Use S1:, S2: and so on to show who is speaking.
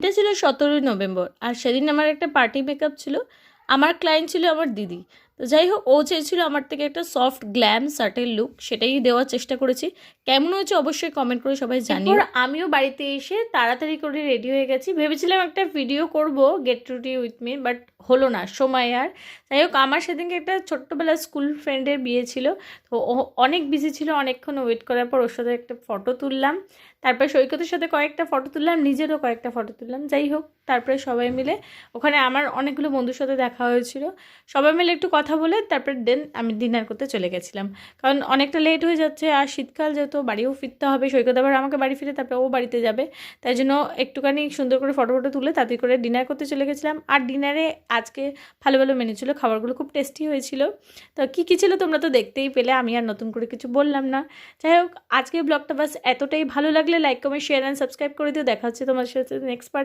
S1: এটা ছিল 17ই নভেম্বর, আর সেদিন আমার একটা পার্টি মেকআপ ছিল। আমার ক্লায়েন্ট ছিল আমার দিদি। তো যাই হোক, ও চেয়েছিল আমার থেকে একটা সফট গ্ল্যাম সাটেল লুক, সেটাই দেওয়ার চেষ্টা করেছি। কেমন হয়েছে অবশ্যই কমেন্ট করে সবাই জানিও। আমিও বাড়িতে এসে তাড়াতাড়ি করে রেডি হয়ে গেছি, ভেবেছিলাম একটা ভিডিও করব get ready with me, but হলো না সময় আর। যাই হোক, আমার সেদিনকে একটা ছোট্টবেলার স্কুল ফ্রেন্ডের বিয়ে ছিল, তো ও অনেক বিজি ছিল। অনেকক্ষণ ওয়েট করার পর ওর সাথে একটা ফটো তুললাম, তারপরে সৈকতের সাথে কয়েকটা ফটো তুললাম, নিজেরও কয়েকটা ফটো তুললাম। যাই হোক, তারপরে সবাই মিলে ওখানে আমার অনেকগুলো বন্ধুর সাথে দেখা হয়েছিল, সবাই মিলে একটু কথা বলে তারপরে দেন আমি ডিনার করতে চলে গেছিলাম। কারণ অনেকটা লেট হয়ে যাচ্ছে, আর শীতকাল যেহেতু বাড়িও ফিরতে হবে, সৈকত আবার আমাকে বাড়ি ফিরে তারপরে ও বাড়িতে যাবে, তাই জন্য একটুখানি সুন্দর করে ফটো তুলে তাড়াতাড়ি করে ডিনার করতে চলে গেছিলাম। আর ডিনারে আজকে ভালো ভালো মেনু ছিল, খাবারগুলো খুব টেস্টি হয়েছিল। তো কী কী ছিল তোমরা তো দেখতেই পেলে, আমি আর নতুন করে কিছু বললাম না। যাই হোক, আজকের ব্লগটা বাস এতটাই। ভালো লাগলে like comment share and subscribe করে দিও। দেখা হচ্ছে তোমার সাথে নেক্সট পার্ট।